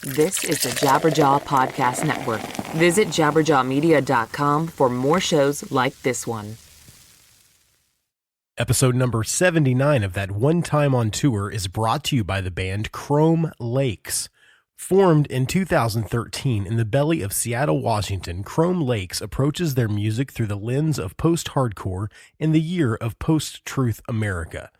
This is the Jabberjaw Podcast Network. Visit jabberjawmedia.com for more shows like this one. Episode number 79 of That One Time on Tour is brought to you by the band Chrome Lakes. Formed in 2013 in the belly of Seattle, Washington, Chrome Lakes approaches their music through the lens of post-hardcore in the year of post-truth America.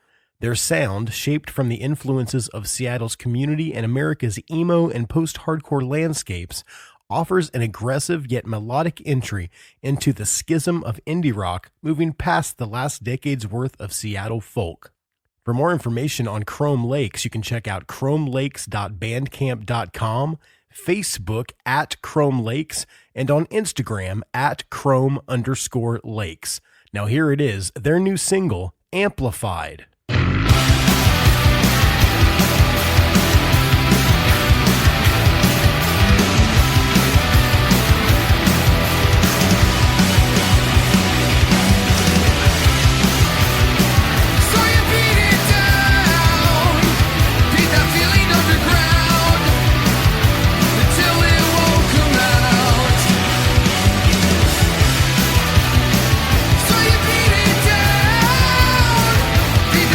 Their sound, shaped from the influences of Seattle's community and America's emo and post-hardcore landscapes, offers an aggressive yet melodic entry into the schism of indie rock, moving past the last decade's worth of Seattle folk. For more information on Chrome Lakes, you can check out chromelakes.bandcamp.com, Facebook at Chrome Lakes, and on Instagram at Chrome_Lakes. Now here it is, their new single, Amplified. So you beat it down.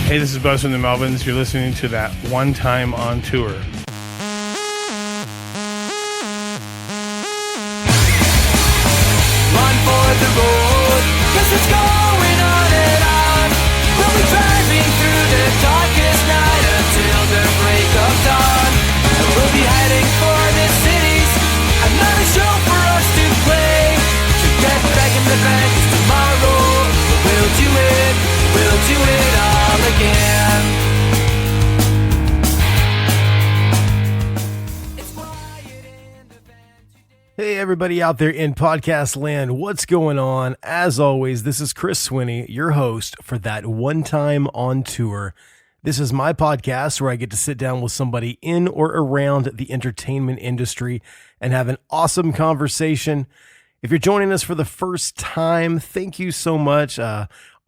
Hey, this is Buzz from the Melvins. You're listening to That One Time on Tour. Run for the road, 'cause it's going on and on. We'll be driving through the darkest night until the break of dawn. And we'll be heading for the cities, another show for us to play. To get back in the band is tomorrow, but we'll do it all again. It's quiet in the band today. Hey, everybody out there in podcast land, what's going on? As always, this is Chris Swinney, your host for That One Time on Tour. This is my podcast where I get to sit down with somebody in or around the entertainment industry and have an awesome conversation. If you're joining us for the first time, thank you so much.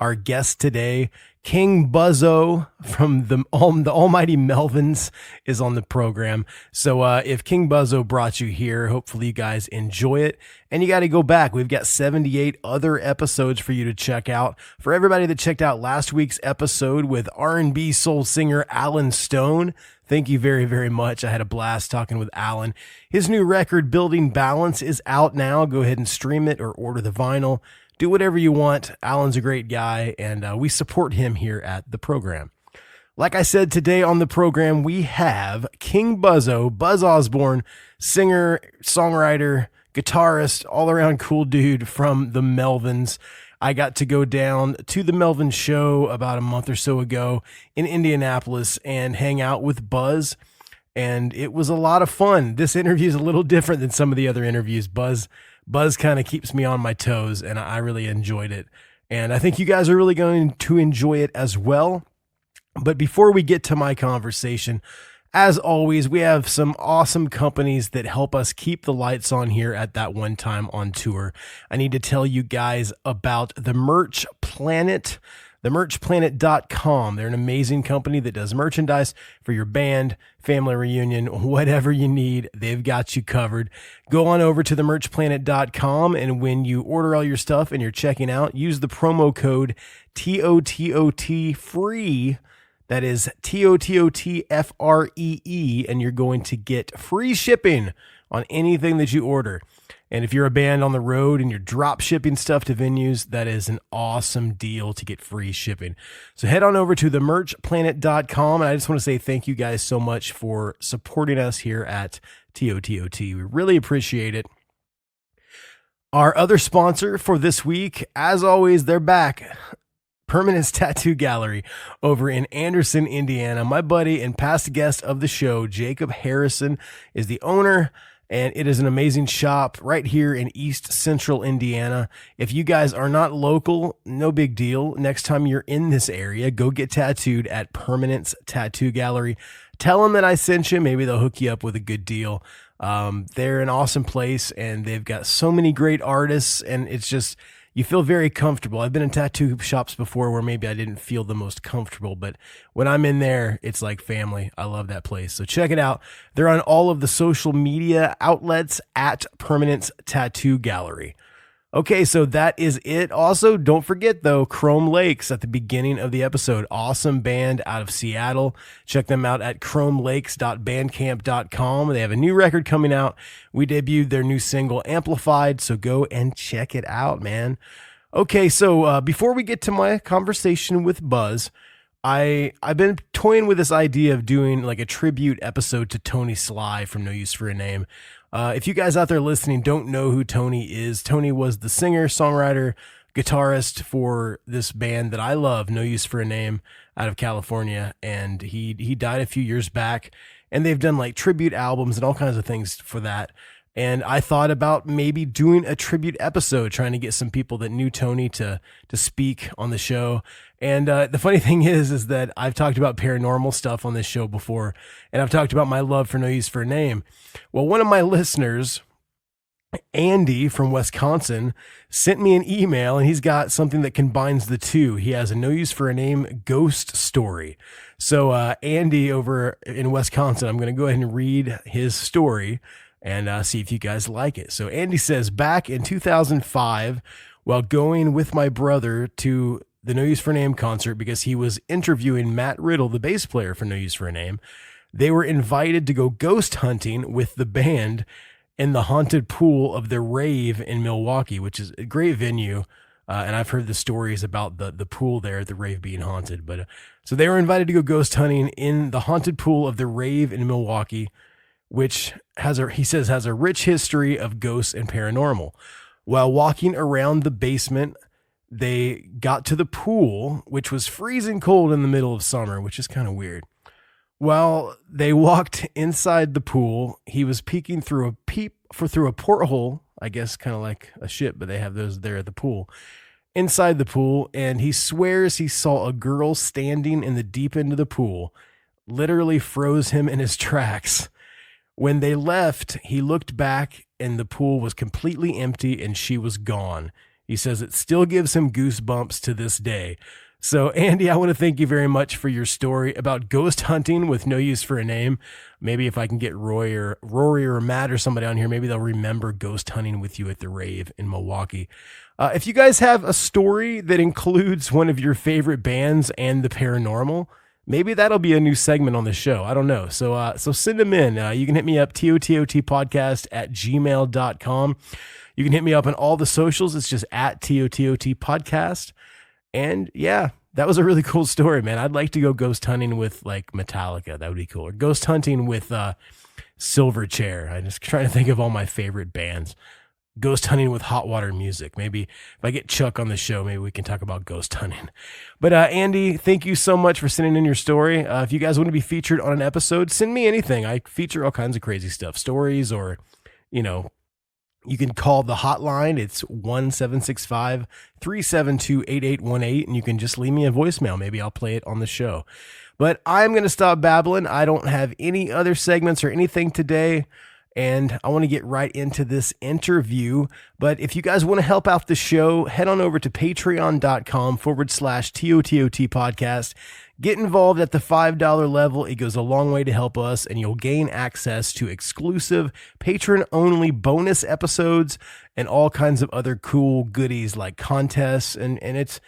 Our guest today, King Buzzo from the almighty Melvins, is on the program. So if King Buzzo brought you here, hopefully you guys enjoy it. And you got to go back. We've got 78 other episodes for you to check out. For everybody that checked out last week's episode with R&B soul singer Alan Stone, thank you very, very much. I had a blast talking with Alan. His new record, Building Balance, is out now. Go ahead and stream it or order the vinyl. Do whatever you want. Alan's a great guy, and we support him here at the program. Like I said, today on the program, we have King Buzzo, Buzz Osborne, singer, songwriter, guitarist, all-around cool dude from the Melvins. I got to go down to the Melvins show about a month or so ago in Indianapolis and hang out with Buzz, and it was a lot of fun. This interview is a little different than some of the other interviews. Buzz kind of keeps me on my toes, and I really enjoyed it. And I think you guys are really going to enjoy it as well. But before we get to my conversation, as always, we have some awesome companies that help us keep the lights on here at That One Time on Tour. I need to tell you guys about the Merch Planet. TheMerchPlanet.com. They're an amazing company that does merchandise for your band, family reunion, whatever you need. They've got you covered. Go on over to TheMerchPlanet.com, and when you order all your stuff and you're checking out, use the promo code TOTOT FREE. That is TOTOT FREE, and you're going to get free shipping on anything that you order. And if you're a band on the road and you're drop shipping stuff to venues, that is an awesome deal to get free shipping. So head on over to themerchplanet.com. And I just want to say thank you guys so much for supporting us here at TOTOT. We really appreciate it. Our other sponsor for this week, as always, they're back. Permanence Tattoo Gallery over in Anderson, Indiana. My buddy and past guest of the show, Jacob Harrison, is the owner. And it is an amazing shop right here in East Central Indiana. If you guys are not local, no big deal. Next time you're in this area, go get tattooed at Permanence Tattoo Gallery. Tell them that I sent you. Maybe they'll hook you up with a good deal. They're an awesome place, and they've got so many great artists, and it's just, you feel very comfortable. I've been in tattoo shops before where maybe I didn't feel the most comfortable, but when I'm in there, it's like family. I love that place. So check it out. They're on all of the social media outlets at Permanence Tattoo Gallery. Okay, so that is it. Also, don't forget, though, Chrome Lakes at the beginning of the episode. Awesome band out of Seattle. Check them out at chromelakes.bandcamp.com. They have a new record coming out. We debuted their new single, Amplified, so go and check it out, man. Okay, so before we get to my conversation with Buzz, I've been toying with this idea of doing like a tribute episode to Tony Sly from No Use for a Name. If you guys out there listening don't know who Tony is, Tony was the singer, songwriter, guitarist for this band that I love, No Use for a Name, out of California. And he died a few years back, and they've done like tribute albums and all kinds of things for that. And I thought about maybe doing a tribute episode, trying to get some people that knew Tony to speak on the show. And the funny thing is that I've talked about paranormal stuff on this show before, and I've talked about my love for No Use for a Name. Well, one of my listeners, Andy from Wisconsin, sent me an email, and he's got something that combines the two. He has a No Use for a Name ghost story. So Andy over in Wisconsin, I'm going to go ahead and read his story and see if you guys like it. So Andy says, back in 2005, while going with my brother to the No Use for a Name concert because he was interviewing Matt Riddle, the bass player for No Use for a Name. They were invited to go ghost hunting with the band in the haunted pool of the Rave in Milwaukee, which is a great venue. And I've heard the stories about the pool there, the Rave being haunted. But so they were invited to go ghost hunting in the haunted pool of the Rave in Milwaukee, which he says has a rich history of ghosts and paranormal. While walking around the basement, they got to the pool, which was freezing cold in the middle of summer, which is kind of weird. While they walked inside the pool, he was peeking through a porthole, I guess kind of like a ship, but they have those there at the pool, inside the pool, and he swears he saw a girl standing in the deep end of the pool, literally froze him in his tracks. When they left, he looked back and the pool was completely empty and she was gone. He says it still gives him goosebumps to this day. So, Andy, I want to thank you very much for your story about ghost hunting with No Use for a Name. Maybe if I can get Rory or Matt or somebody on here, maybe they'll remember ghost hunting with you at the Rave in Milwaukee. If you guys have a story that includes one of your favorite bands and the paranormal, maybe that'll be a new segment on the show. I don't know. So send them in. You can hit me up, tototpodcast@gmail.com. You can hit me up on all the socials. It's just at TOTOT Podcast. And yeah, that was a really cool story, man. I'd like to go ghost hunting with like Metallica. That would be cool. Or ghost hunting with Silverchair. I'm just trying to think of all my favorite bands. Ghost hunting with Hot Water Music. Maybe if I get Chuck on the show, maybe we can talk about ghost hunting. But Andy, thank you so much for sending in your story. If you guys want to be featured on an episode, send me anything. I feature all kinds of crazy stuff, stories, or, you know, you can call the hotline. It's 1-765-372-8818, and you can just leave me a voicemail. Maybe I'll play it on the show. But I'm going to stop babbling. I don't have any other segments or anything today, and I want to get right into this interview. But if you guys want to help out the show, head on over to patreon.com/TOTOT podcast. Get involved at the $5 level. It goes a long way to help us, and you'll gain access to exclusive patron-only bonus episodes and all kinds of other cool goodies like contests, and it's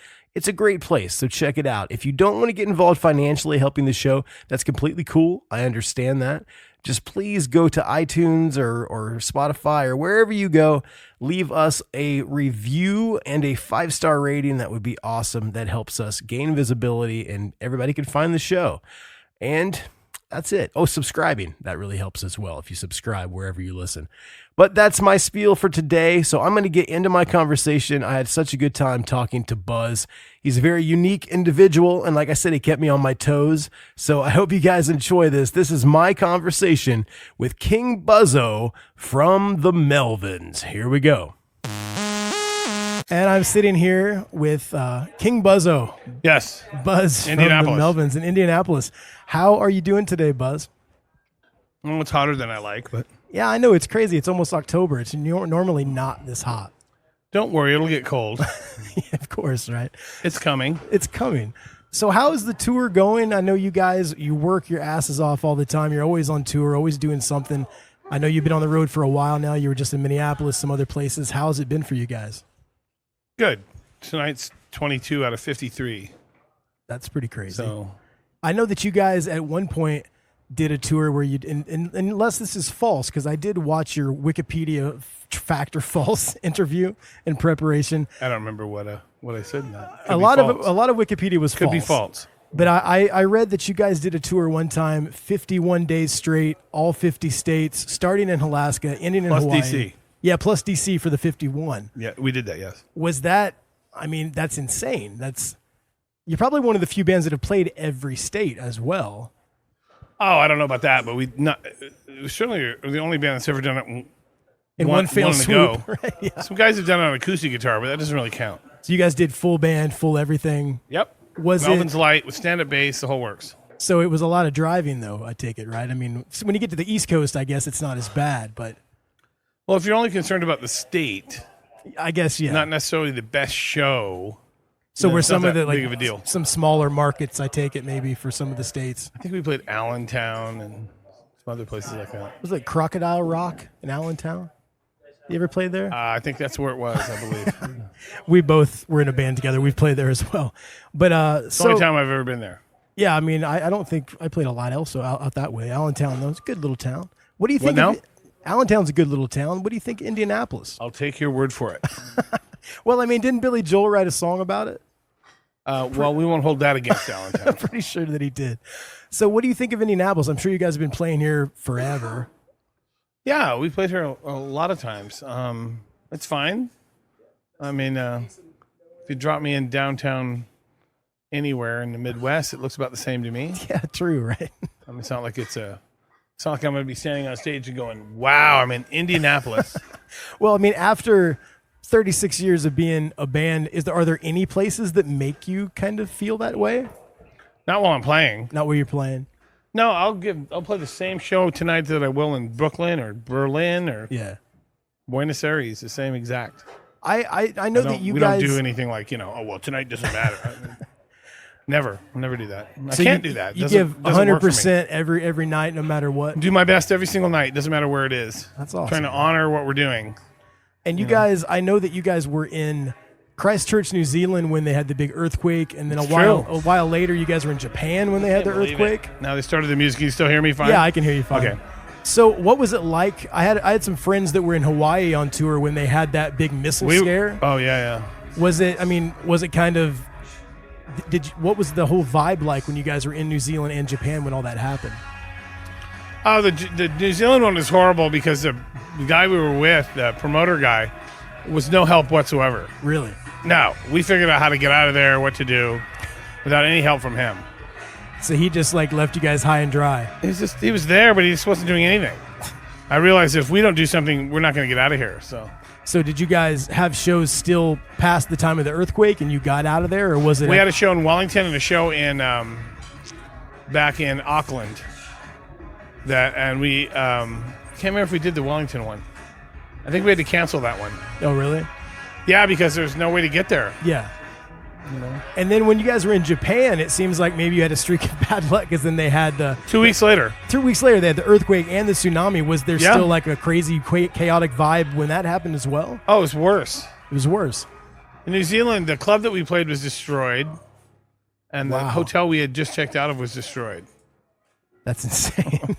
a great place, so check it out. If you don't want to get involved financially helping the show, that's completely cool. I understand that. Just please go to iTunes or Spotify or wherever you go. Leave us a review and a 5-star rating. That would be awesome. That helps us gain visibility and everybody can find the show. And that's it. Oh, subscribing. That really helps as well if you subscribe wherever you listen. But that's my spiel for today. So I'm going to get into my conversation. I had such a good time talking to Buzz. He's a very unique individual. And like I said, he kept me on my toes. So I hope you guys enjoy this. This is my conversation with King Buzzo from the Melvins. Here we go. And I'm sitting here with King Buzzo. Yes. Buzz from the Melvins in Indianapolis. How are you doing today, Buzz? Well, it's hotter than I like, but... Yeah, I know. It's crazy. It's almost October. It's normally not this hot. Don't worry. It'll get cold. Yeah, of course, right? It's coming. It's coming. So how is the tour going? I know you guys, you work your asses off all the time. You're always on tour, always doing something. I know you've been on the road for a while now. You were just in Minneapolis, some other places. How has it been for you guys? Good. Tonight's 22 out of 53. That's pretty crazy. So I know that you guys at one point did a tour where you, and unless this is false, because I did watch your Wikipedia fact or false interview in preparation. I don't remember what I said in that. A lot of Wikipedia was false. Could be false. But I read that you guys did a tour one time, 51 days straight, all 50 states, starting in Alaska, ending in Hawaii. Plus DC. Yeah, plus DC for the 51. Yeah, we did that, yes. Was that, I mean, that's insane. You're probably one of the few bands that have played every state as well. Oh, I don't know about that, but certainly the only band that's ever done it in one fell swoop. Right? Yeah. Some guys have done it on acoustic guitar, but that doesn't really count. So you guys did full band, full everything. Yep. Melvins light with stand-up bass, the whole works. So it was a lot of driving, though, I take it, right? I mean, when you get to the East Coast, I guess it's not as bad, but... Well, if you're only concerned about the state... I guess, yeah. Not necessarily the best show... So we're some of the big of a deal. Some smaller markets, I take it, maybe for some of the states. I think we played Allentown and some other places like that. Was it like Crocodile Rock in Allentown? You ever played there? I think that's where it was, I believe. We both were in a band together. We've played there as well. But It's the only time I've ever been there. Yeah, I mean, I don't think I played a lot else out that way. Allentown, though, it's a good little town. What do you think? Allentown's a good little town. What do you think of Indianapolis? I'll take your word for it. Well, I mean, didn't Billy Joel write a song about it? Well, we won't hold that against Allentown. I'm pretty sure that he did. So what do you think of Indianapolis? I'm sure you guys have been playing here forever. Yeah, we played here a lot of times. It's fine. I mean, if you drop me in downtown anywhere in the Midwest, it looks about the same to me. Yeah, true, right? I mean, it's not like it's not like I'm going to be standing on stage and going, wow, I'm in Indianapolis. Well, I mean, after 36 years of being a band, are there any places that make you kind of feel that way? Not while I'm playing. Not where you're playing? No, I'll play the same show tonight that I will in Brooklyn or Berlin or Buenos Aires, the same exact. I know that you we guys... don't do anything like, tonight doesn't matter. Never. I'll never do that. I can't do that. You give 100% every night, no matter what. Do my best every single night. Doesn't matter where it is. That's awesome. Trying to honor what we're doing. And you guys, I know that you guys were in Christchurch, New Zealand when they had the big earthquake, and then a while later you guys were in Japan when they had the earthquake. Now they started the music. Can you still hear me fine? Yeah, I can hear you fine. Okay. So what was it like? I had some friends that were in Hawaii on tour when they had that big missile scare. Oh yeah. Was it kind of what was the whole vibe like when you guys were in New Zealand and Japan when all that happened? Oh, the New Zealand one was horrible because the guy we were with, the promoter guy, was no help whatsoever. Really? No. We figured out how to get out of there, what to do, without any help from him. So he just left you guys high and dry. He was there, but he just wasn't doing anything. I realized if we don't do something, we're not going to get out of here. So did you guys have shows still past the time of the earthquake and you got out of there, or was it? We had a show in Wellington and a show in back in Auckland. And we can't remember if we did the Wellington one. I think we had to cancel that one. Oh, really? Yeah, because there's no way to get there. Yeah. And then when you guys were in Japan, it seems like maybe you had a streak of bad luck because then they had the... 2 weeks later. 2 weeks later, they had the earthquake and the tsunami. Was there still a crazy, chaotic vibe when that happened as well? Oh, it was worse. It was worse. In New Zealand, the club that we played was destroyed, and the hotel we had just checked out of was destroyed. That's insane.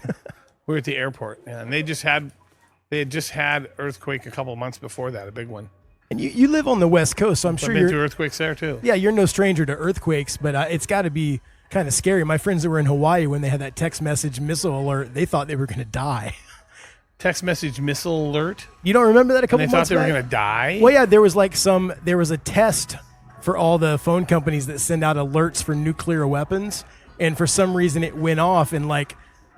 We were at the airport, and they had just had earthquake a couple of months before that, a big one. And you live on the West Coast, so I'm sure you've been through earthquakes there too. Yeah, you're no stranger to earthquakes, but it's got to be kind of scary. My friends that were in Hawaii when they had that text message missile alert, they thought they were going to die. Text message missile alert? You don't remember that a couple months back? They thought they were going to die? Well, yeah, there was a test for all the phone companies that send out alerts for nuclear weapons, and for some reason it went off, and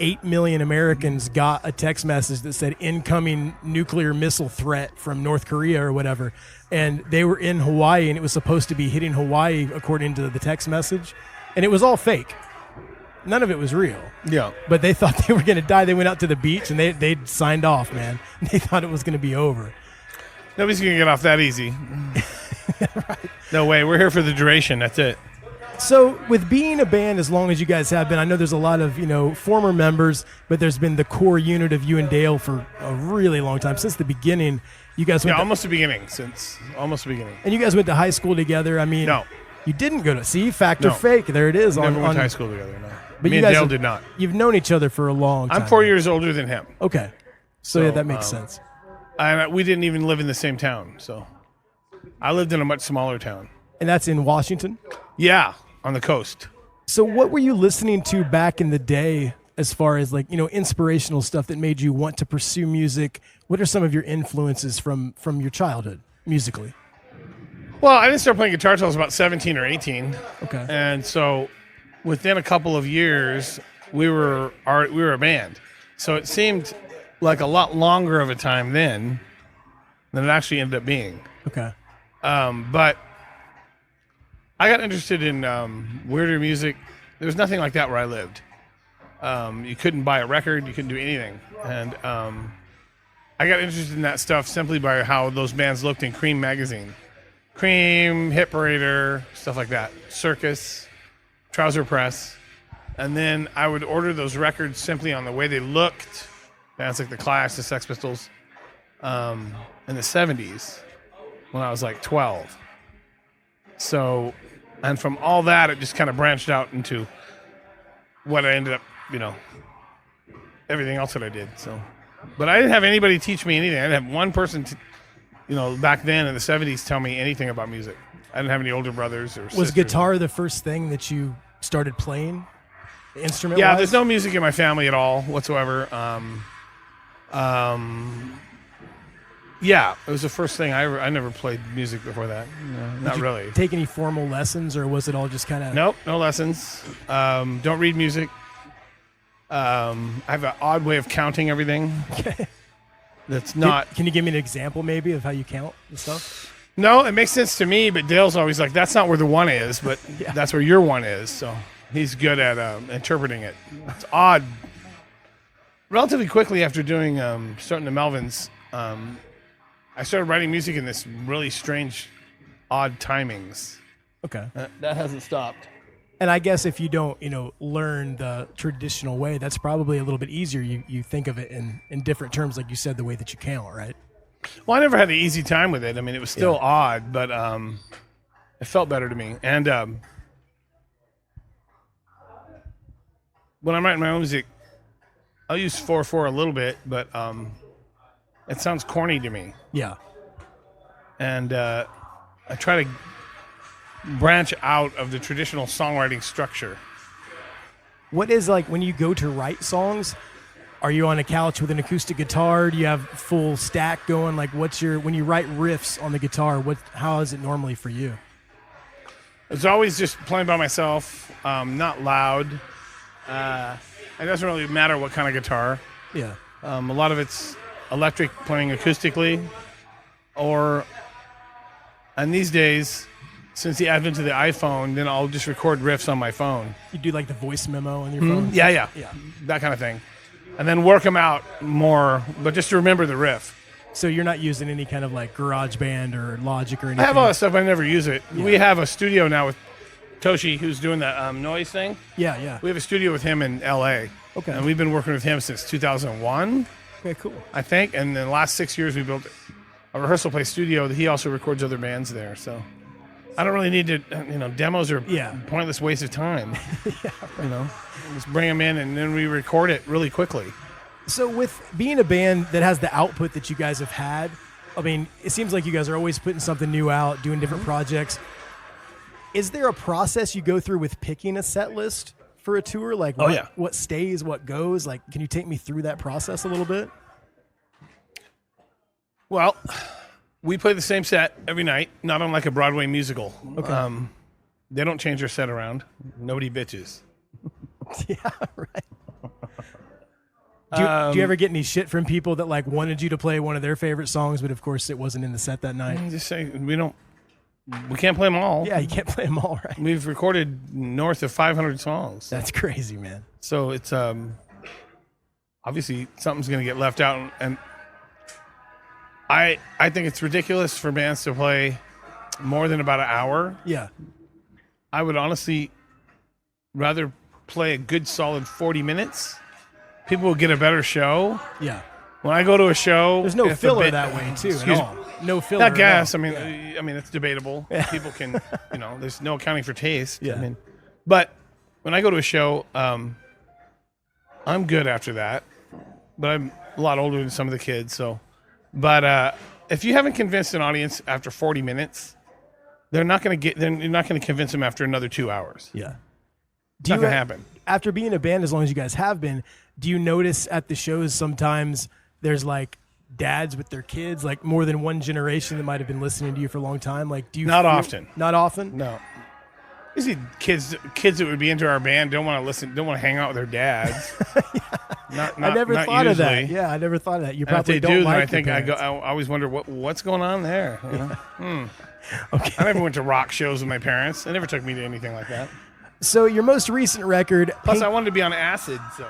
8 million Americans got a text message that said incoming nuclear missile threat from North Korea or whatever. And they were in Hawaii, and it was supposed to be hitting Hawaii according to the text message. And it was all fake. None of it was real. Yeah. But they thought they were going to die. They went out to the beach, and they signed off, man. They thought it was going to be over. Nobody's going to get off that easy. Right. No way. We're here for the duration. That's it. So with being a band as long as you guys have been, I know there's a lot of, former members, but there's been the core unit of you and Dale for a really long time. Since the beginning, you guys went almost the beginning. And you guys went to high school together. I mean, no. You didn't go to fact or fake. There it is. We never went to high school together, no. But Me and Dale did not. You've known each other for a long time. I'm 4 years older than him. Okay. So that makes sense. And we didn't even live in the same town. So I lived in a much smaller town. And that's in Washington? Yeah. On the coast. So what were you listening to back in the day as far as inspirational stuff that made you want to pursue music? What are some of your influences from your childhood musically? Well, I didn't start playing guitar until I was about 17 or 18. Okay. And so within a couple of years, we were a band. So it seemed like a lot longer of a time then than it actually ended up being. Okay. But I got interested in weirder music. There was nothing like that where I lived. You couldn't buy a record. You couldn't do anything. And I got interested in that stuff simply by how those bands looked in Cream magazine. Cream, Hit Parader, stuff like that. Circus, Trouser Press. And then I would order those records simply on the way they looked. Bands like The Clash, The Sex Pistols, in the 70s. when I was like 12. So, and from all that, it just kind of branched out into what I ended up, everything else that I did. So, but I didn't have anybody teach me anything. I didn't have one person, back then in the 70s tell me anything about music. I didn't have any older brothers or sisters. Was guitar the first thing that you started playing? Instrument? Yeah, there's no music in my family at all whatsoever. Yeah, it was the first thing I never played music before that. No, not really. Take any formal lessons, or was it all just kind of? Nope, no lessons. Don't read music. I have an odd way of counting everything. Okay. That's not. Can you give me an example, maybe, of how you count and stuff? No, it makes sense to me, but Dale's always like, "That's not where the one is, but that's where your one is." So he's good at interpreting it. It's odd. Relatively quickly after doing starting the Melvins, I started writing music in this really strange, odd timings. Okay. That hasn't stopped. And I guess if you don't, learn the traditional way, that's probably a little bit easier. You think of it in different terms, like you said, the way that you count, right? Well, I never had an easy time with it. I mean, it was still odd, but it felt better to me. And when I'm writing my own music, I'll use 4/4 a little bit, but it sounds corny to me. Yeah. And I try to branch out of the traditional songwriting structure. What is, like, when you go to write songs, are you on a couch with an acoustic guitar? Do you have full stack going? Like, when you write riffs on the guitar, how is it normally for you? It's always just playing by myself, not loud. It doesn't really matter what kind of guitar. Yeah. A lot of it's electric playing acoustically, and these days, since the advent of the iPhone, then I'll just record riffs on my phone. You do like the voice memo on your phone? Yeah, that kind of thing. And then work them out more, but just to remember the riff. So you're not using any kind of like GarageBand or Logic or anything? I have all that stuff, I never use it. Yeah. We have a studio now with Toshi, who's doing that noise thing. Yeah. We have a studio with him in L.A. Okay. And we've been working with him since 2001. Okay, cool. I think. And in the last 6 years, we built a rehearsal place studio that he also records other bands there. So I don't really need to, demos are pointless waste of time. Just bring them in and then we record it really quickly. So with being a band that has the output that you guys have had, I mean, it seems like you guys are always putting something new out, doing different projects. Is there a process you go through with picking a set list for a tour? Like, what stays, what goes? Like, can you take me through that process a little bit? Well, we play the same set every night, not unlike a Broadway musical. Okay. They don't change their set around. Nobody bitches. Yeah, right. Do you ever get any shit from people that like wanted you to play one of their favorite songs, but of course it wasn't in the set that night? Just say we can't play them all. Yeah, you can't play them all, right? We've recorded north of 500 songs. That's crazy, man. So it's obviously something's going to get left out, and I think it's ridiculous for bands to play more than about an hour. Yeah. I would honestly rather play a good solid 40 minutes. People will get a better show. Yeah. When I go to a show, there's no filler that way too at all. No filler. I guess. I mean, it's debatable. Yeah. People can, there's no accounting for taste. Yeah. But when I go to a show, I'm good after that. But I'm a lot older than some of the kids, so. But if you haven't convinced an audience after 40 minutes, you're not going to convince them after another 2 hours. Yeah. It's not going to happen. After being a band as long as you guys have been, do you notice at the shows sometimes there's like dads with their kids, like more than one generation that might have been listening to you for a long time? Like, do you? Not often. Not often? No. You see kids that would be into our band don't want to hang out with their dads. I never thought of that. Yeah, I never thought of that. You probably don't like I think I always wonder what's going on there. Okay. I never went to rock shows with my parents. They never took me to anything like that. So your most recent record. Plus, I wanted to be on acid. So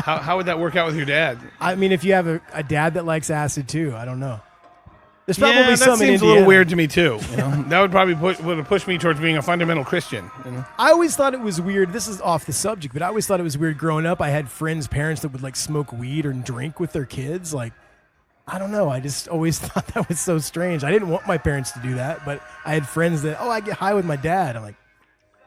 how would that work out with your dad? I mean, if you have a dad that likes acid too, I don't know. There's probably some that seems a little weird to me too. That would probably would have pushed me towards being a fundamental Christian. I always thought it was weird. This is off the subject, but I always thought it was weird growing up. I had friends' parents that would like smoke weed or drink with their kids. Like, I don't know. I just always thought that was so strange. I didn't want my parents to do that, but I had friends that, I get high with my dad. I'm like,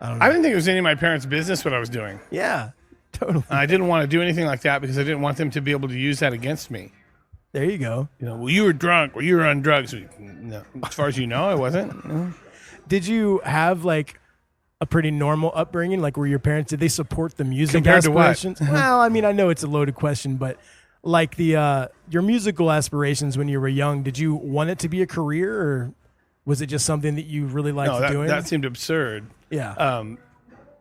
I don't know. I didn't think it was any of my parents' business what I was doing. Yeah, totally. I didn't want to do anything like that because I didn't want them to be able to use that against me. There you go. Well, you were drunk, or you were on drugs. No, as far as you know, I wasn't. No. Did you have like a pretty normal upbringing? Like, were your parents, did they support the music Compared to what? aspirations? Well, I mean, I know it's a loaded question, but like your musical aspirations when you were young, did you want it to be a career, or was it just something that you really liked doing? That seemed absurd. Yeah.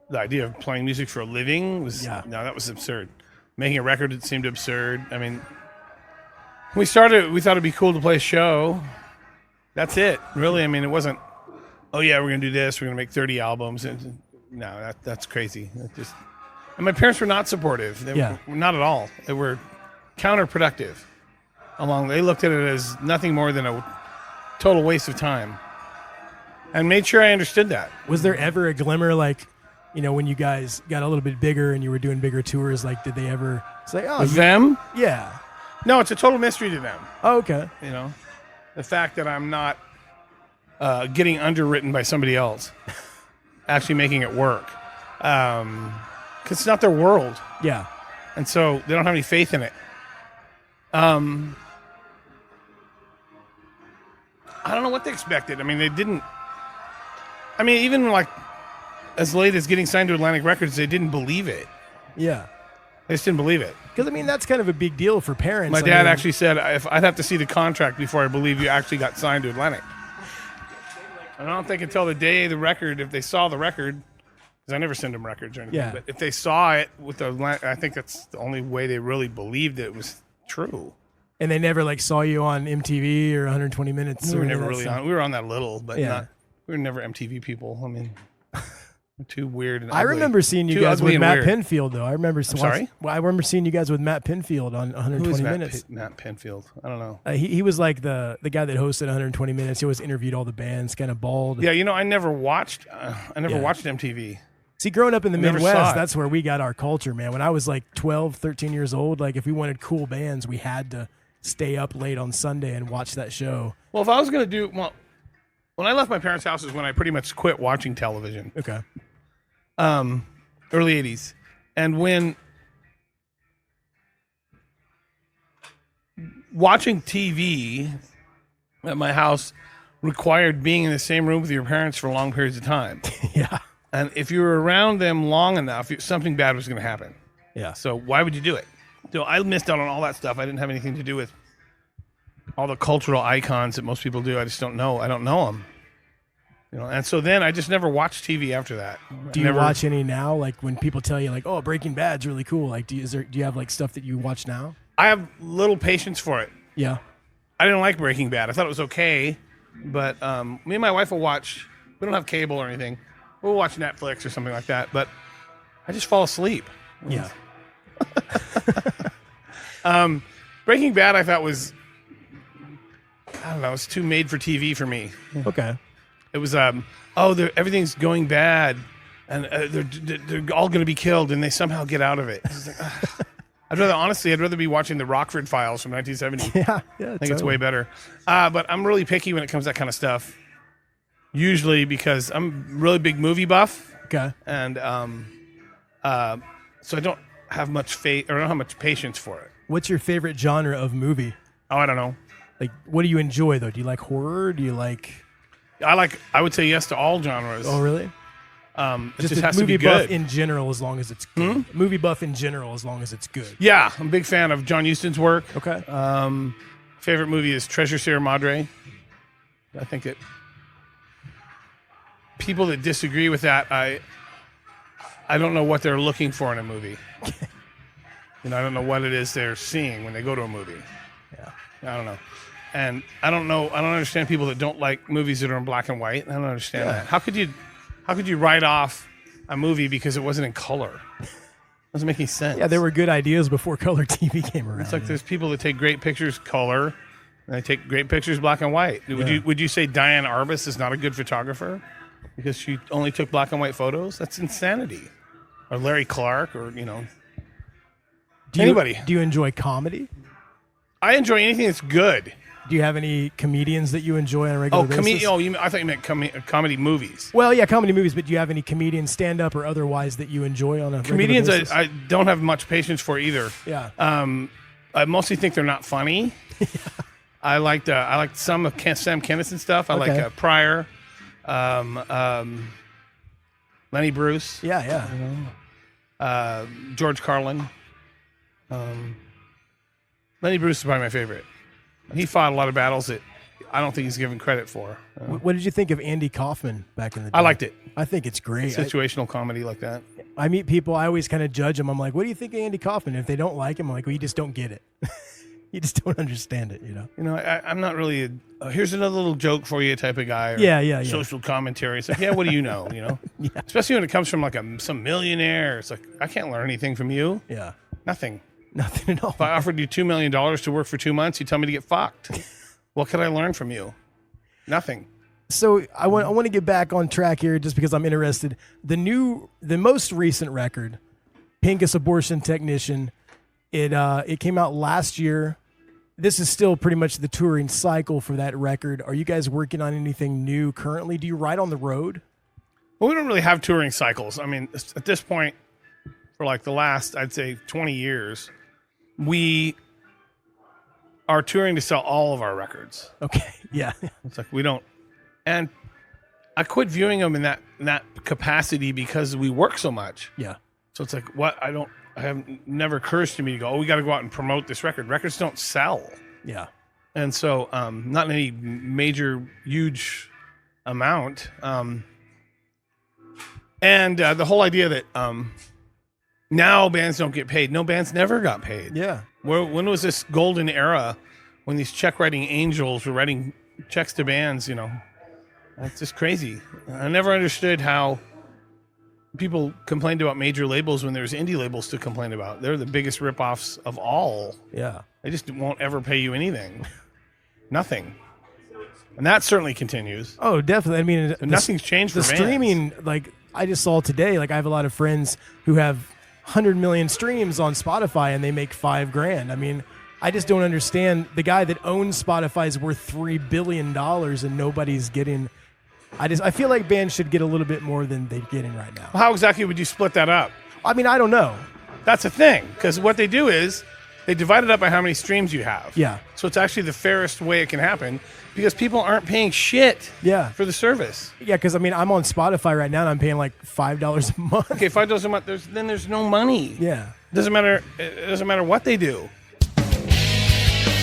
The idea of playing music for a living was that was absurd. Making a record, it seemed absurd. I mean, when we started, we thought it'd be cool to play a show. That's it, really. I mean, it wasn't, oh yeah, we're gonna do this, we're gonna make 30 albums. No, that's crazy. And my parents were not supportive. They were not at all. They were counterproductive. They looked at it as nothing more than a total waste of time, and made sure I understood that. Was there ever a glimmer, like, when you guys got a little bit bigger and you were doing bigger tours, like, did they ever say, oh, with them? Yeah. No, it's a total mystery to them. Oh, okay. The fact that I'm not getting underwritten by somebody else, actually making it work, because it's not their world. Yeah. And so they don't have any faith in it. I don't know what they expected. I mean, they didn't. I mean, even like as late as getting signed to Atlantic Records, they didn't believe it. Yeah. They just didn't believe it. Because, I mean, that's kind of a big deal for parents. My dad actually said, if I'd have to see the contract before I believe you actually got signed to Atlantic. And I don't think until the day of the record, if they saw the record, because I never send them records or anything, but if they saw it with the Atlantic, I think that's the only way they really believed it was true. And they never like saw you on MTV or 120 Minutes. We were never really on. We were on that little, but we were never MTV people. I mean, we're too weird and ugly. I remember seeing you guys with Matt Pinfield, though. I remember. Sorry? I remember seeing you guys with Matt Pinfield on 120 Minutes. Matt Pinfield. I don't know. He was like the guy that hosted 120 Minutes. He always interviewed all the bands, kind of bald. Yeah, I never watched. Watched MTV. See, growing up in the Midwest, that's where we got our culture, man. When I was like 12, 13 years old, like if we wanted cool bands, we had to stay up late on Sunday and watch that show. Well, if I was going to do, when I left my parents' house is when I pretty much quit watching television. Okay. Early 80s. And when watching TV at my house required being in the same room with your parents for long periods of time. Yeah. And if you were around them long enough, something bad was going to happen. Yeah. So why would you do it? So I missed out on all that stuff. I didn't have anything to do with all the cultural icons that most people do. I just don't know. I don't know them. And so then I just never watched TV after that. Do you watch any now? Like when people tell you like, oh, Breaking Bad's really cool. Like, do you have like stuff that you watch now? I have little patience for it. Yeah. I didn't like Breaking Bad. I thought it was okay. But me and my wife will watch. We don't have cable or anything. We'll watch Netflix or something like that. But I just fall asleep. Yeah. Breaking Bad, I thought was, I don't know, it's too made for TV for me. Okay. It was, everything's going bad, and they're all going to be killed, and they somehow get out of it. I'd rather be watching the Rockford Files from 1970. Yeah. I think it's way better. But I'm really picky when it comes to that kind of stuff. Usually because I'm a really big movie buff. Okay. And so I don't have much faith, or I don't have much patience for it. What's your favorite genre of movie? Oh, I don't know. Like, what do you enjoy though? Do you like horror? Do you like? I would say yes to all genres. Oh, really? It just has movie to be good. buff in general, as long as it's good. Movie buff in general, as long as it's good. Yeah, I'm a big fan of John Huston's work. Okay. Favorite movie is Treasure Sierra Madre. I think that people that disagree with that, I don't know what they're looking for in a movie. I don't know what it is they're seeing when they go to a movie. Yeah. I don't know. And I don't understand people that don't like movies that are in black and white. I don't understand that. How could you write off a movie because it wasn't in color? Doesn't make any sense. Yeah, there were good ideas before color TV came around. It's like there's people that take great pictures color, and they take great pictures black and white. Would you say Diane Arbus is not a good photographer because she only took black and white photos? That's insanity. Or Larry Clark, or anybody. Do you enjoy comedy? I enjoy anything that's good. Do you have any comedians that you enjoy on a regular basis? I thought you meant comedy movies. Well, yeah, comedy movies, but do you have any comedians, stand-up or otherwise, that you enjoy on a Comedians regular basis? I don't have much patience for either. Yeah. I mostly think they're not funny. I liked some of Sam Kinison stuff. I like Pryor, Lenny Bruce. Yeah. George Carlin. Lenny Bruce is probably my favorite. He fought a lot of battles that I don't think he's given credit for. What did you think of Andy Kaufman back in the day? I liked it. I think it's great. Situational comedy like that. I meet people, I always kind of judge them. I'm like, what do you think of Andy Kaufman? If they don't like him, I'm like, well, you just don't get it. You just don't understand it, I'm not really here's another little joke for you type of guy. Or Yeah. Social commentary. It's like, what do you know? Yeah. Especially when it comes from like some millionaire. It's like, I can't learn anything from you. Yeah. Nothing. Nothing at all. If I offered you $2 million to work for 2 months, you tell me to get fucked. What could I learn from you? Nothing. So I want to get back on track here just because I'm interested. The most recent record, Pincus Abortion Technician, it came out last year. This is still pretty much the touring cycle for that record. Are you guys working on anything new currently? Do you ride on the road? Well, we don't really have touring cycles. I mean, at this point, for like the last, I'd say 20 years, we are touring to sell all of our records. Okay. Yeah. It's like we don't, and I quit viewing them in that capacity because we work so much. Yeah. So it's like, never occurs to me to go, we got to go out and promote this record. Records don't sell. Yeah. And so, not in any major, huge amount. And the whole idea that now bands don't get paid. No, bands never got paid. Yeah. When was this golden era when these check writing angels were writing checks to bands? That's just crazy. I never understood how people complained about major labels when there's indie labels to complain about. They're the biggest ripoffs of all. Yeah. They just won't ever pay you anything. Nothing. And that certainly continues. Oh, definitely. I mean, nothing's changed for the bands. Streaming, like I just saw today, like I have a lot of friends who have 100 million streams on Spotify and they make $5,000. I mean, I just don't understand. The guy that owns Spotify is worth $3 billion and nobody's getting. I feel like bands should get a little bit more than they're getting right now. How exactly would you split that up? I mean, I don't know. That's the thing, because what they do is they divide it up by how many streams you have. Yeah. So it's actually the fairest way it can happen because people aren't paying shit for the service. Yeah, because I mean, I'm on Spotify right now and I'm paying like $5 a month. Okay, $5 a month. There's no money. Yeah. It doesn't matter what they do.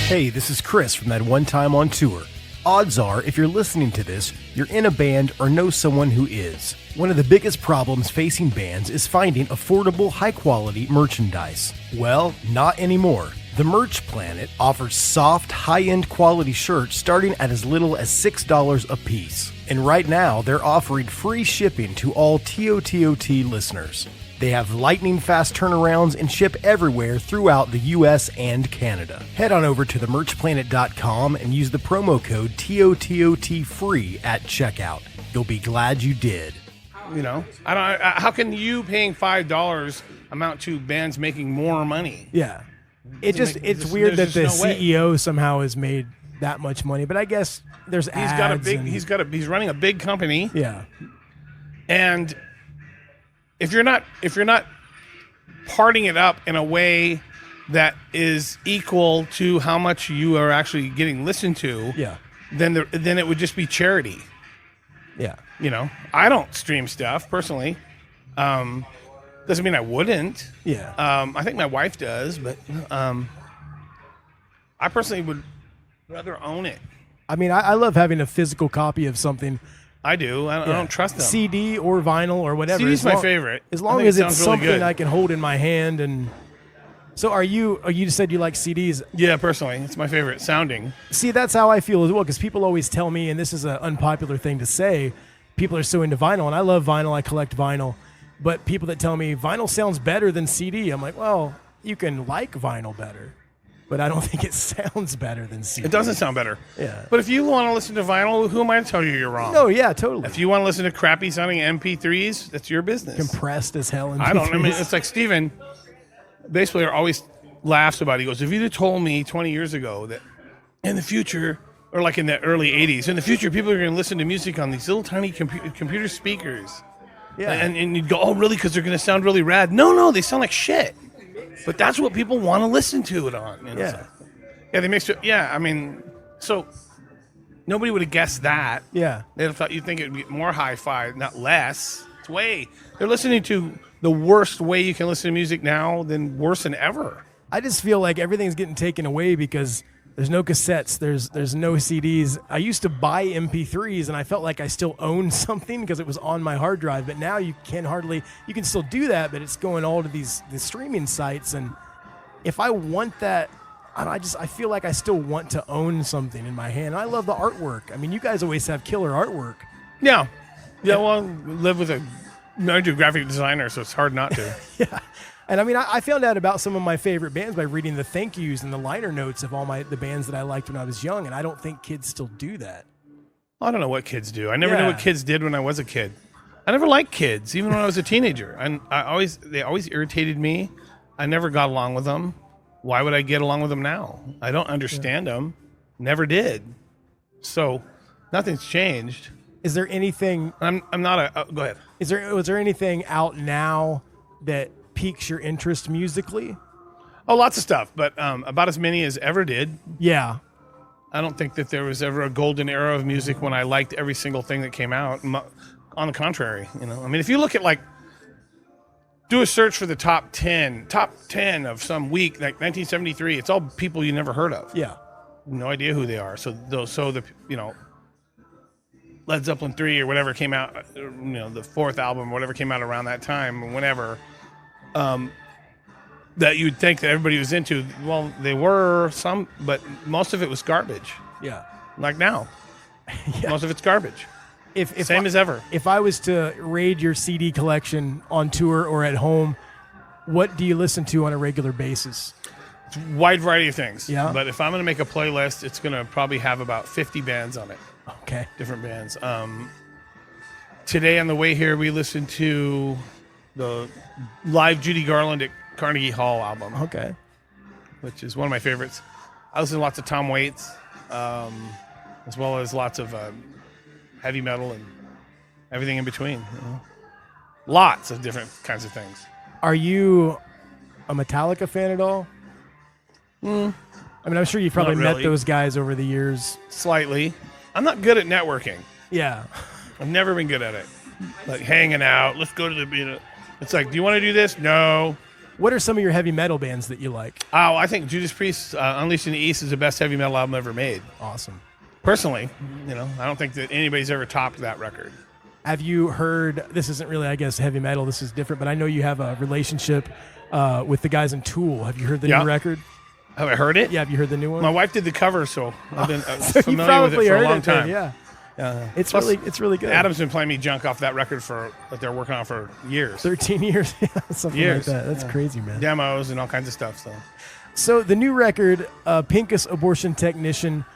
Hey, this is Chris from That One Time on Tour. Odds are, if you're listening to this, you're in a band or know someone who is. One of the biggest problems facing bands is finding affordable, high-quality merchandise. Well, not anymore. The Merch Planet offers soft, high-end quality shirts starting at as little as $6 a piece. And right now, they're offering free shipping to all TOTOT listeners. They have lightning-fast turnarounds and ship everywhere throughout the U.S. and Canada. Head on over to themerchplanet.com and use the promo code TOTOT-FREE at checkout. You'll be glad you did. How can you paying $5 amount to bands making more money? Yeah. It's weird that the CEO somehow has made that much money, but I guess there's ads. He's running a big company. Yeah. And if you're not parting it up in a way that is equal to how much you are actually getting listened to, then it would just be charity. Yeah. I don't stream stuff personally. Doesn't mean I wouldn't. Yeah. I think my wife does, but I personally would rather own it. I mean, I love having a physical copy of something. I do. I don't trust them. CD or vinyl or whatever. CD's my favorite. As long as it's really something good. I can hold in my hand. And so you just said you like CDs. Yeah, personally. It's my favorite sounding. See, that's how I feel as well, because people always tell me, and this is an unpopular thing to say, people are so into vinyl, and I love vinyl. I collect vinyl. But people that tell me vinyl sounds better than CD, I'm like, well, you can like vinyl better. But I don't think it sounds better than CD. It doesn't sound better. Yeah. But if you want to listen to vinyl, who am I to tell you you're wrong? No, yeah, totally. If you want to listen to crappy sounding MP3s, that's your business. Compressed as hell. I mean, it's like Steven, bass player, always laughs about it. He goes, if you'd have told me 20 years ago that in the future, or like in the early 80s, in the future, people are going to listen to music on these little tiny computer speakers. Yeah. And you'd go, oh, really? Because they're going to sound really rad. No, they sound like shit. But that's what people want to listen to it on. You know? Yeah. Yeah, they mix it. Yeah, I mean, so nobody would have guessed that. Yeah. They'd have thought you'd think it would be more hi-fi, not less. They're listening to the worst way you can listen to music now than worse than ever. I just feel like everything's getting taken away because there's no cassettes, there's no CDs. I used to buy MP3s and I felt like I still owned something because it was on my hard drive, but now you can still do that, but it's going all to these streaming sites. And if I want that, I feel like I still want to own something in my hand. I love the artwork. I mean, you guys always have killer artwork. Yeah. Yeah, well, we live with I do graphic designer, so it's hard not to. Yeah. And I mean, I found out about some of my favorite bands by reading the thank yous and the liner notes of all the bands that I liked when I was young, and I don't think kids still do that. I don't know what kids do. I never knew what kids did when I was a kid. I never liked kids, even when I was a teenager. And they always irritated me. I never got along with them. Why would I get along with them now? I don't understand them. Never did. So nothing's changed. Is there anything? I'm not go ahead. Was there anything out now that piques your interest musically? Oh, lots of stuff, but about as many as ever did. Yeah. I don't think that there was ever a golden era of music when I liked every single thing that came out. On the contrary, I mean, if you look at do a search for the top 10 of some week, like 1973, it's all people you never heard of. Yeah. No idea who they are. So Led Zeppelin 3 or whatever came out, the fourth album, whatever came out around that time, whenever, that you'd think that everybody was into. Well, they were some, but most of it was garbage. Yeah. Like now. Yeah. Most of it's garbage. Same as ever. If I was to raid your CD collection on tour or at home, what do you listen to on a regular basis? It's a wide variety of things. Yeah. But if I'm going to make a playlist, it's going to probably have about 50 bands on it. Okay. Different bands. Today on the way here, we listened to the live Judy Garland at Carnegie Hall album. Okay. Which is one of my favorites. I listen to lots of Tom Waits, as well as lots of heavy metal and everything in between. Lots of different kinds of things. Are you a Metallica fan at all? I mean, I'm sure you've probably met those guys over the years. Slightly. I'm not good at networking. Yeah. I've never been good at it. Like hanging out. Let's go to the... It's like, do you want to do this? No. What are some of your heavy metal bands that you like? Oh, I think Judas Priest, Unleashed in the East is the best heavy metal album ever made. Awesome. Personally, I don't think that anybody's ever topped that record. Have you heard, this isn't really, I guess, heavy metal, this is different, but I know you have a relationship with the guys in Tool. Have you heard the new record? Have I heard it? Yeah, have you heard the new one? My wife did the cover, so I've been so familiar with it for a long time. Then, yeah. It's really good. Adam's been playing me junk off that record that they're working on for years. 13 years. Something like that. That's crazy, man. Demos and all kinds of stuff. So the new record, Pincus Abortion Technician,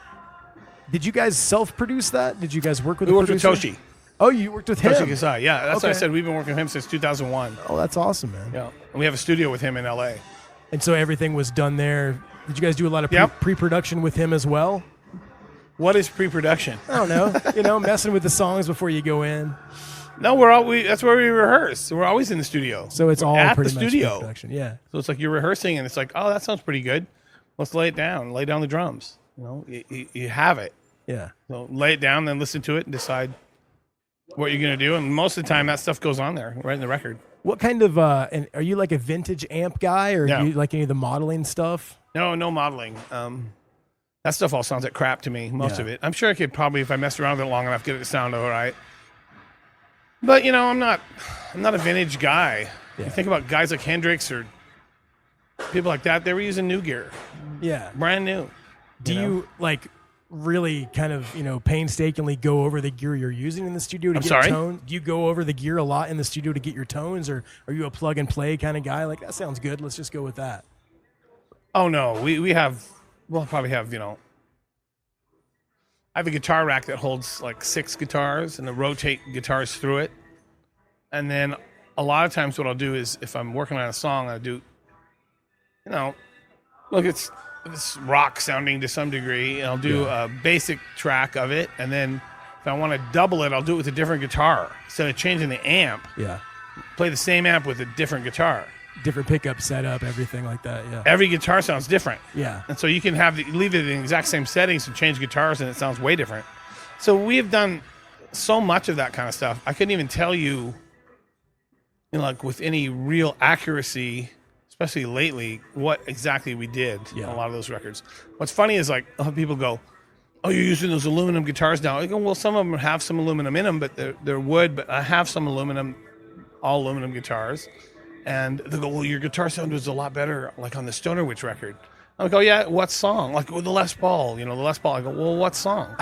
did you guys self-produce that? Did you guys work with We a worked with producer? Toshi. Oh, you worked with him? Toshi Kasai, yeah. That's what I said. We've been working with him since 2001. Oh, that's awesome, man. Yeah. And we have a studio with him in L.A. And so everything was done there. Did you guys do a lot of pre-production with him as well? What is pre-production? I don't know. Messing with the songs before you go in. No, that's where we rehearse. We're always in the studio. So it's all at pretty the much studio. Pre-production. Yeah. So it's like you're rehearsing, and it's like, oh, that sounds pretty good. Let's lay it down. Lay down the drums. You have it. Yeah. So lay it down, then listen to it, and decide what you're going to do. And most of the time, that stuff goes on there, right in the record. What kind of, and are you like a vintage amp guy, or do you like any of the modeling stuff? No modeling. That stuff all sounds like crap to me, most of it. I'm sure I could probably, if I messed around with it long enough, get it to sound all right. But, I'm not a vintage guy. Yeah. You think about guys like Hendrix or people like that, they were using new gear. Yeah. Brand new. Do you really kind of, painstakingly go over the gear you're using in the studio to get tones? Do you go over the gear a lot in the studio to get your tones, or are you a plug and play kind of guy? Like, that sounds good. Let's just go with that. Oh, no. We'll probably have, I have a guitar rack that holds like 6 guitars, and I rotate guitars through it. And then a lot of times what I'll do is, if I'm working on a song, I do, Look, it's rock sounding to some degree. And I'll do a basic track of it, and then if I want to double it, I'll do it with a different guitar. Instead of changing the amp, play the same amp with a different guitar. Different pickup setup, everything like that, yeah. Every guitar sounds different. Yeah. And so you can leave it in the exact same settings and change guitars, and it sounds way different. So we have done so much of that kind of stuff. I couldn't even tell you, like with any real accuracy, especially lately, what exactly we did on a lot of those records. What's funny is like people go, "Oh, you're using those aluminum guitars now." I go, "Well, some of them have some aluminum in them, but they're wood. But I have some all aluminum guitars." And they go, "Well, your guitar sound was a lot better, like on the Stoner Witch record." I go, "Yeah, what song?" Like with the Les Paul, the Les Paul. I go, "Well, what song?"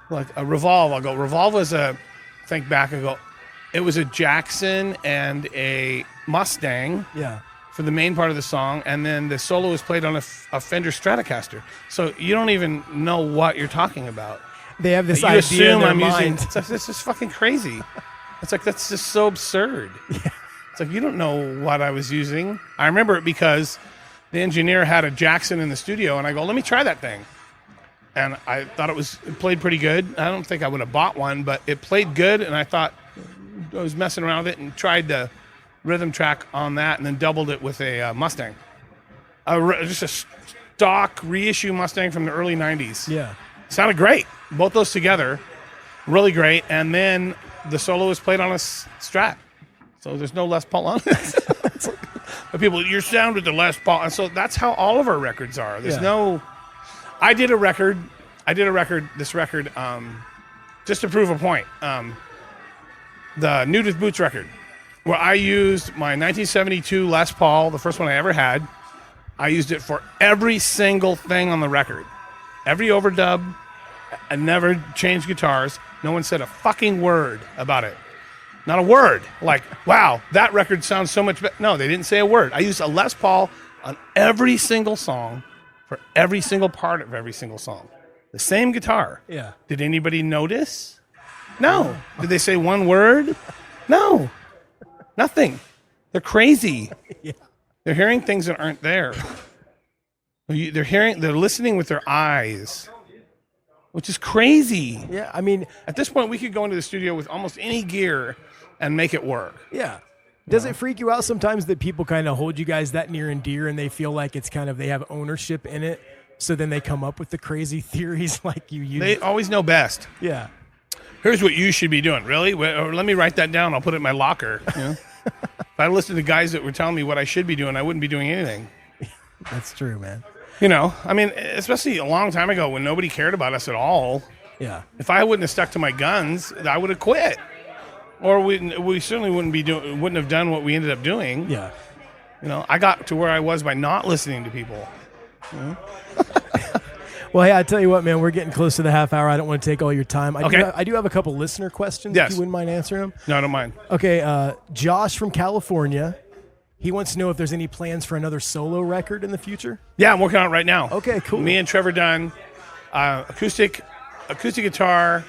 Like a Revolve. I go, "Revolve was think back. I go, it was a Jackson and a Mustang. Yeah. For the main part of the song, and then the solo was played on a Fender Stratocaster. So you don't even know what you're talking about. They have this you idea assume in their I'm mind. using. It's like, this is fucking crazy. It's like that's just so absurd. Yeah. It's like you don't know what I was using. I remember it because the engineer had a Jackson in the studio, and I go, "Let me try that thing." And I thought it played pretty good. I don't think I would have bought one, but it played good, and I thought I was messing around with it and tried the rhythm track on that, and then doubled it with a Mustang, just a stock reissue Mustang from the early '90s. Yeah, sounded great. Both those together, really great. And then the solo was played on a Strat, so there's no Les Paul on it. But people, your sound with the Les Paul, and so that's how all of our records are. There's no. I did a record. This record, just to prove a point. The Nude with Boots record, where I used my 1972 Les Paul, the first one I ever had. I used it for every single thing on the record. Every overdub. I never changed guitars. No one said a fucking word about it. Not a word. Like, wow, that record sounds so much better. No, they didn't say a word. I used a Les Paul on every single song for every single part of every single song. The same guitar. Yeah. Did anybody notice? No. Did they say one word? No. Nothing. They're crazy. Yeah. They're hearing things that aren't there. They're listening with their eyes, which is crazy. Yeah, I mean, at this point, we could go into the studio with almost any gear and make it work. Yeah. Does it freak you out sometimes that people kind of hold you guys that near and dear and they feel like it's kind of, they have ownership in it? So then they come up with the crazy theories like you use. They always know best. Yeah. Here's what you should be doing. Really? Or let me write that down. I'll put it in my locker. You know? If I listened to guys that were telling me what I should be doing, I wouldn't be doing anything. That's true, man. You know, I mean, especially a long time ago when nobody cared about us at all. Yeah. If I wouldn't have stuck to my guns, I would have quit. Or we certainly wouldn't have done what we ended up doing. Yeah. You know, I got to where I was by not listening to people. You know? Well, hey, I tell you what, man, we're getting close to the half hour. I don't want to take all your time. I do have a couple listener questions. Yes. If you wouldn't mind answering them. No, I don't mind. Okay, Josh from California. He wants to know if there's any plans for another solo record in the future. Yeah, I'm working on it right now. Okay, cool. Me and Trevor Dunn, acoustic guitar,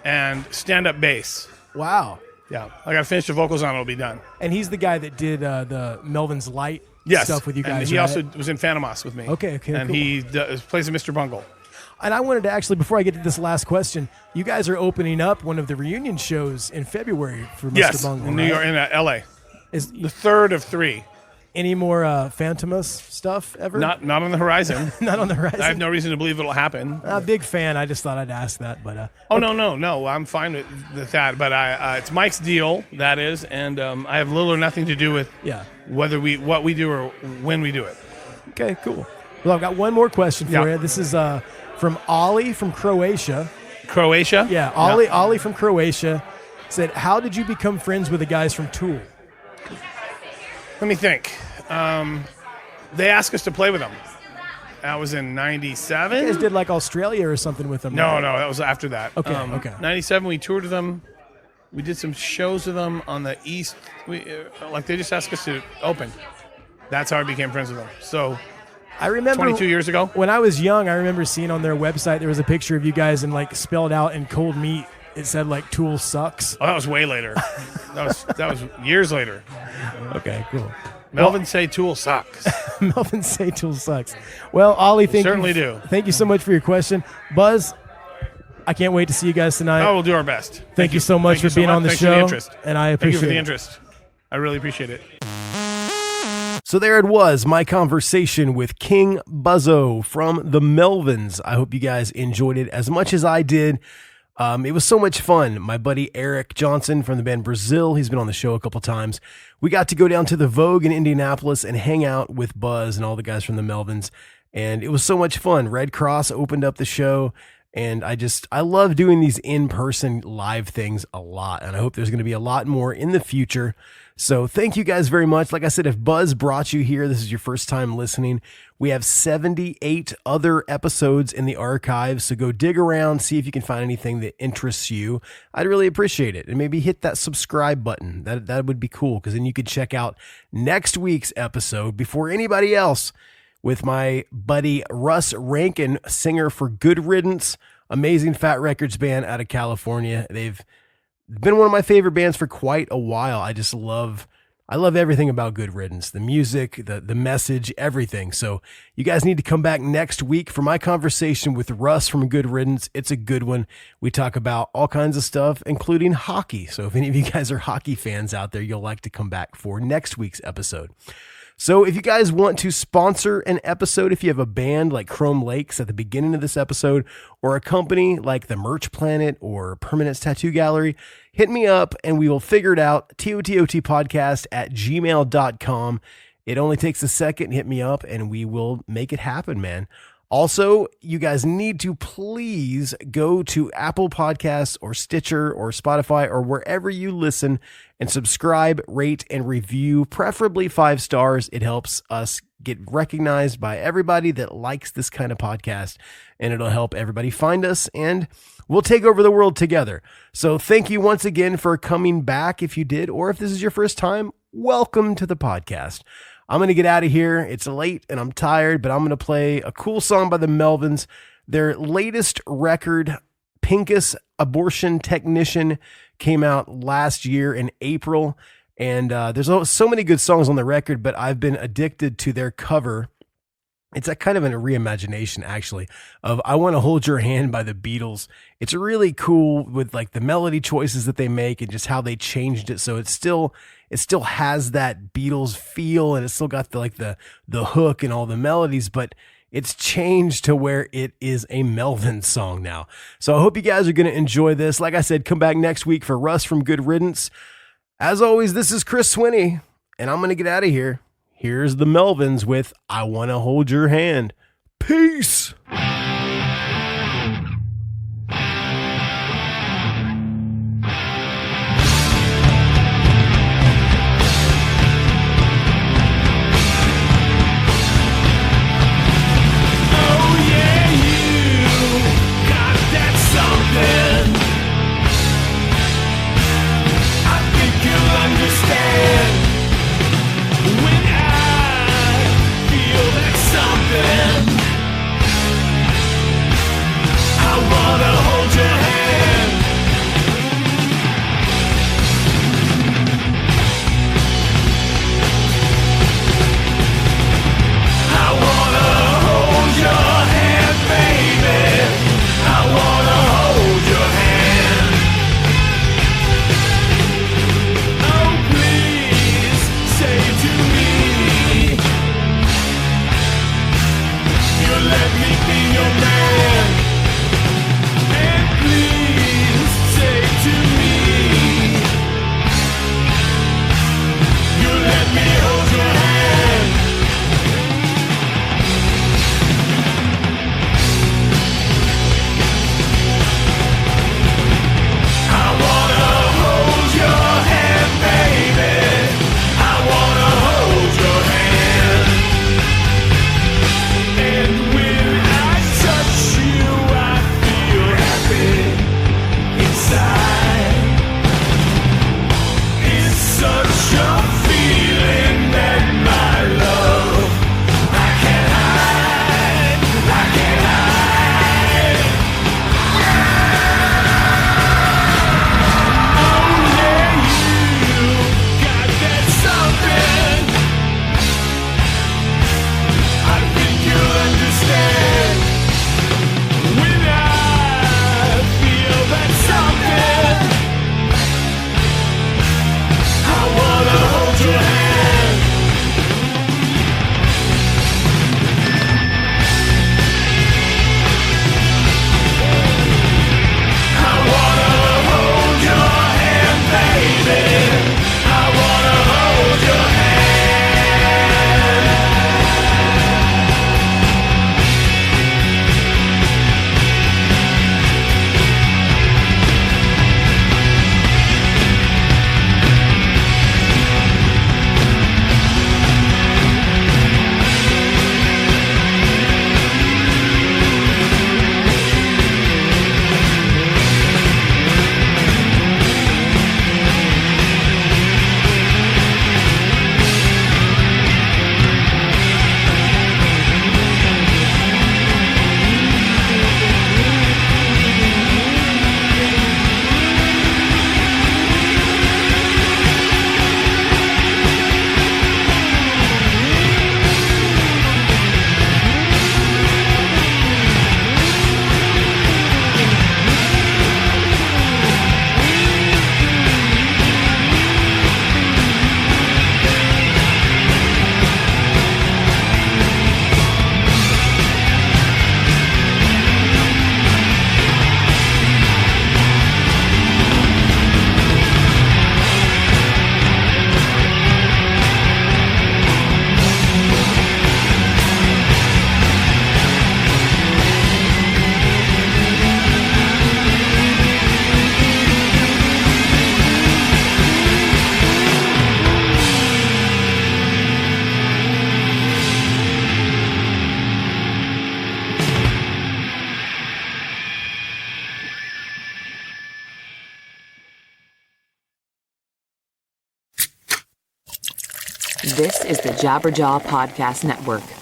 and stand-up bass. Wow. Yeah, I got to finish the vocals on it. It'll be done. And he's the guy that did the Melvins Light stuff with you guys, and he right? also was in Phantomos with me. Okay, and cool. he plays a Mr. Bungle. And I wanted to actually, before I get to this last question, you guys are opening up one of the reunion shows in February for Mr. Bungle, in New York, in L.A. Is the third of three. Any more Phantomos stuff ever? Not on the horizon. Not on the horizon. I have no reason to believe it'll happen. I'm a big fan. I just thought I'd ask that. But no, I'm fine with that. But it's Mike's deal, that is, and I have little or nothing to do with what we do or when we do it. Okay, cool. Well, I've got one more question for you. This is from Ollie from Croatia. Croatia? Yeah, Ollie from Croatia said, "How did you become friends with the guys from Tool?" Let me think. They asked us to play with them. That was in 97. You guys did like Australia or something with them. No, right? that was after that. Okay. 97, we toured with them. We did some shows with them on the East. They just asked us to open. That's how I became friends with them. So I remember 22 years ago. When I was young, I remember seeing on their website there was a picture of you guys and like spelled out in cold meat. It said like Tool sucks. Oh, that was way later. that was years later. Okay, cool. Melvins say Tool sucks. Melvins say Tool sucks. Well, Ollie, Certainly do. Thank you so much for your question. Buzz, I can't wait to see you guys tonight. Oh, we'll do our best. Thank you so much for being on the Thanks show. For the interest. And I Thank appreciate you for the it. interest. I really appreciate it. So there it was, my conversation with King Buzzo from the Melvins. I hope you guys enjoyed it as much as I did. It was so much fun. My buddy Eric Johnson from the band Brazil, he's been on the show a couple times. We got to go down to the Vogue in Indianapolis and hang out with Buzz and all the guys from the Melvins. And it was so much fun. Red Cross opened up the show. And I love doing these in-person live things a lot. And I hope there's going to be a lot more in the future. So thank you guys very much. Like I said, if Buzz brought you here, this is your first time listening, we have 78 other episodes in the archives. So go dig around, see if you can find anything that interests you. I'd really appreciate it. And maybe hit that subscribe button. That would be cool, because then you could check out next week's episode before anybody else with my buddy Russ Rankin, singer for Good Riddance, amazing Fat Records band out of California. They've been one of my favorite bands for quite a while. I love everything about Good Riddance, the music, the message, everything. So you guys need to come back next week for my conversation with Russ from Good Riddance. It's a good one. We talk about all kinds of stuff, including hockey. So if any of you guys are hockey fans out there, you'll like to come back for next week's episode. So if you guys want to sponsor an episode, if you have a band like Chrome Lakes at the beginning of this episode, or a company like the Merch Planet or Permanence Tattoo Gallery, hit me up and we will figure it out. TOTOTpodcast@gmail.com. It only takes a second. Hit me up and we will make it happen, man. Also, you guys need to please go to Apple Podcasts or Stitcher or Spotify or wherever you listen and subscribe, rate, and review, preferably 5 stars. It helps us get recognized by everybody that likes this kind of podcast, and it'll help everybody find us, and we'll take over the world together. So thank you once again for coming back if you did, or if this is your first time, welcome to the podcast. I'm going to get out of here. It's late and I'm tired, but I'm going to play a cool song by the Melvins. Their latest record, Pincus Abortion Technician, came out last year in April. And there's so many good songs on the record, but I've been addicted to their cover. It's a kind of a reimagination, actually, of I Want to Hold Your Hand by the Beatles. It's really cool with like the melody choices that they make and just how they changed it. So it still has that Beatles feel, and it's still got the hook and all the melodies, but it's changed to where it is a Melvins song now. So I hope you guys are going to enjoy this. Like I said, come back next week for Russ from Good Riddance. As always, this is Chris Swinney, and I'm going to get out of here. Here's the Melvins with I Want to Hold Your Hand. Peace. This is the Jabberjaw Podcast Network.